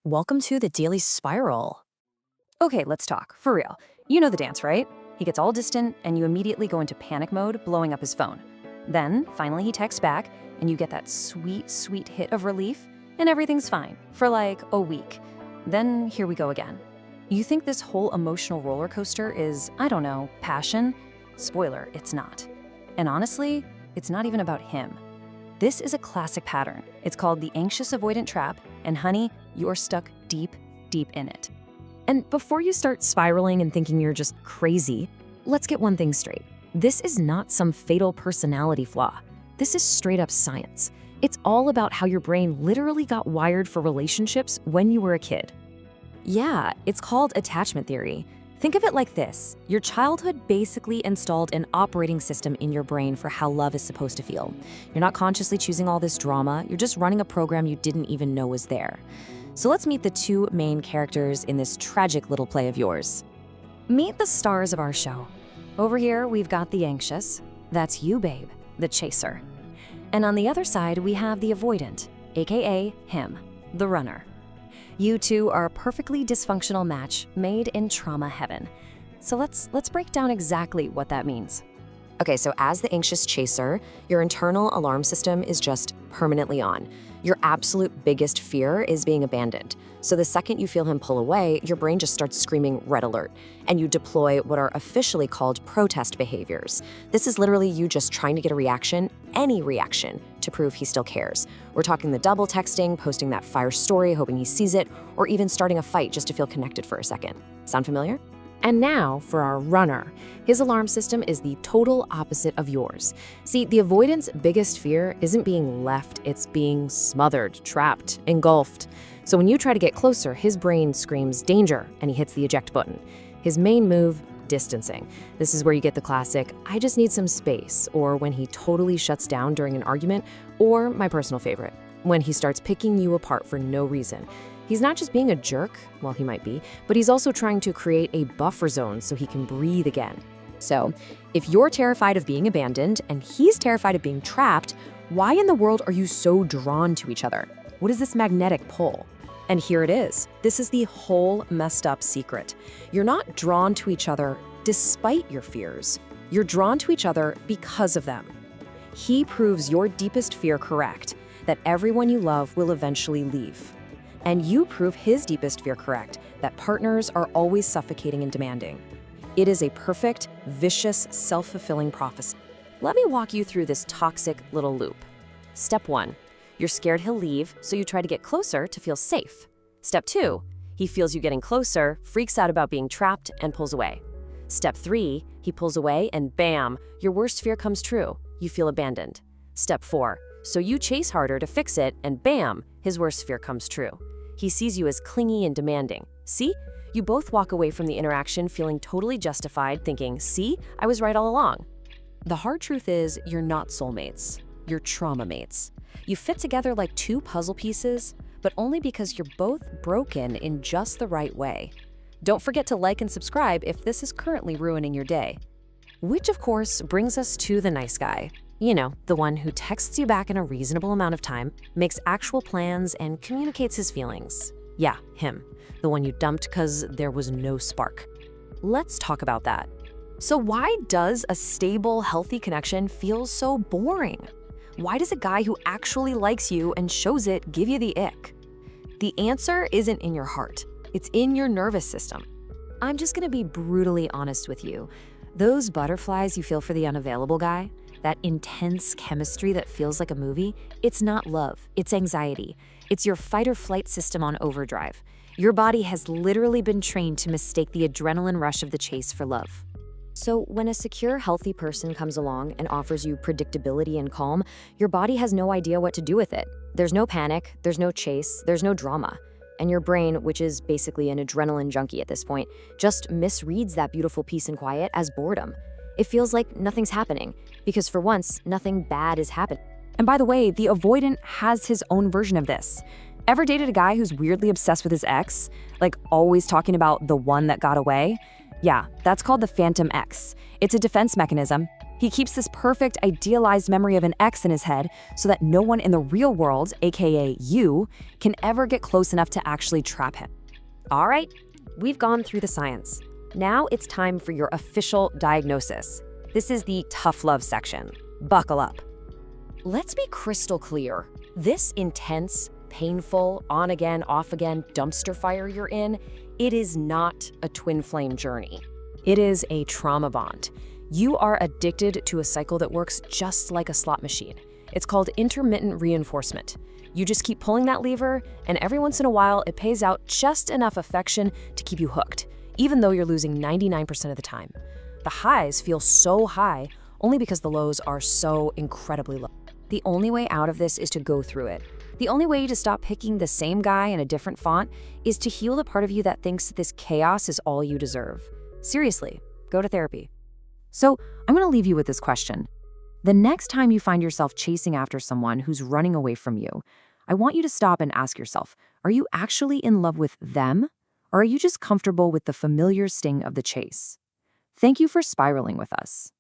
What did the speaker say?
Welcome to the Daily Spiral. Okay, let's talk. For real. You know the dance, right? He gets all distant, and you immediately go into panic mode, blowing up his phone. Then, finally, he texts back, and you get that sweet, sweet hit of relief, and everything's fine for like a week. Then, here we go again. You think this whole emotional roller coaster is, I don't know, passion? Spoiler, it's not. And honestly, it's not even about him. This is a classic pattern. It's called the Anxious-Avoidant Trap, and honey, you're stuck deep, deep in it. And before you start spiraling and thinking you're just crazy, let's get one thing straight. This is not some fatal personality flaw. This is straight up science. It's all about how your brain literally got wired for relationships when you were a kid. Yeah, it's called attachment theory. Think of it like this. Your childhood basically installed an operating system in your brain for how love is supposed to feel. You're not consciously choosing all this drama, you're just running a program you didn't even know was there. So let's meet the two main characters in this tragic little play of yours. Meet the stars of our show. Over here, we've got the anxious. That's you, babe, the chaser. And on the other side, we have the avoidant, aka him, the runner. You two are a perfectly dysfunctional match made in trauma heaven. So let's break down exactly what that means. Okay, so as the anxious chaser, your internal alarm system is just permanently on. Your absolute biggest fear is being abandoned. So the second you feel him pull away, your brain just starts screaming red alert, and you deploy what are officially called protest behaviors. This is literally you just trying to get a reaction, any reaction, to prove he still cares. We're talking the double texting, posting that fire story, hoping he sees it, or even starting a fight just to feel connected for a second. Sound familiar? And now for our runner. His alarm system is the total opposite of yours. See, the avoidant's biggest fear isn't being left, it's being smothered, trapped, engulfed. So when you try to get closer, his brain screams danger and he hits the eject button. His main move, distancing. This is where you get the classic, I just need some space, or when he totally shuts down during an argument, or my personal favorite, when he starts picking you apart for no reason. He's not just being a jerk, well, he might be, but he's also trying to create a buffer zone so he can breathe again. So, if you're terrified of being abandoned and he's terrified of being trapped, why in the world are you so drawn to each other? What is this magnetic pull? And here it is. This is the whole messed up secret. You're not drawn to each other despite your fears. You're drawn to each other because of them. He proves your deepest fear correct, that everyone you love will eventually leave. And you prove his deepest fear correct, that partners are always suffocating and demanding. It is a perfect, vicious, self-fulfilling prophecy. Let me walk you through this toxic little loop. Step 1, you're scared he'll leave, so you try to get closer to feel safe. Step 2, he feels you getting closer, freaks out about being trapped, and pulls away. Step 3, he pulls away, and bam, your worst fear comes true. You feel abandoned. Step 4, so you chase harder to fix it, and bam, his worst fear comes true. He sees you as clingy and demanding. See? You both walk away from the interaction feeling totally justified, thinking, see, I was right all along. The hard truth is, you're not soulmates. You're trauma mates. You fit together like two puzzle pieces, but only because you're both broken in just the right way. Don't forget to like and subscribe if this is currently ruining your day. Which, of course, brings us to the nice guy. You know, the one who texts you back in a reasonable amount of time, makes actual plans, and communicates his feelings. Yeah, him. The one you dumped because there was no spark. Let's talk about that. So why does a stable, healthy connection feel so boring? Why does a guy who actually likes you and shows it give you the ick? The answer isn't in your heart. It's in your nervous system. I'm just gonna be brutally honest with you. Those butterflies you feel for the unavailable guy, that intense chemistry that feels like a movie, it's not love, it's anxiety. It's your fight or flight system on overdrive. Your body has literally been trained to mistake the adrenaline rush of the chase for love. So when a secure, healthy person comes along and offers you predictability and calm, your body has no idea what to do with it. There's no panic, there's no chase, there's no drama. And your brain, which is basically an adrenaline junkie at this point, just misreads that beautiful peace and quiet as boredom. It feels like nothing's happening, because for once, nothing bad is happening. And by the way, the avoidant has his own version of this. Ever dated a guy who's weirdly obsessed with his ex? Like always talking about the one that got away? Yeah, that's called the phantom ex. It's a defense mechanism. He He keeps this perfect, idealized memory of an ex in his head so that no one in the real world, aka you, can ever get close enough to actually trap him. All right, we've gone through the science. Now it's time for your official diagnosis. This is the tough love section. Buckle up. Let's be crystal clear. This intense, painful, on-again, off-again dumpster fire you're in, it is not a twin flame journey. It is a trauma bond. You are addicted to a cycle that works just like a slot machine. It's called intermittent reinforcement. You just keep pulling that lever, and every once in a while, it pays out just enough affection to keep you hooked, even though you're losing 99% of the time. The highs feel so high only because the lows are so incredibly low. The only way out of this is to go through it. The only way to stop picking the same guy in a different font is to heal the part of you that thinks this chaos is all you deserve. Seriously, go to therapy. So I'm going to leave you with this question. The next time you find yourself chasing after someone who's running away from you, I want you to stop and ask yourself, are you actually in love with them? Or are you just comfortable with the familiar sting of the chase? Thank you for spiraling with us.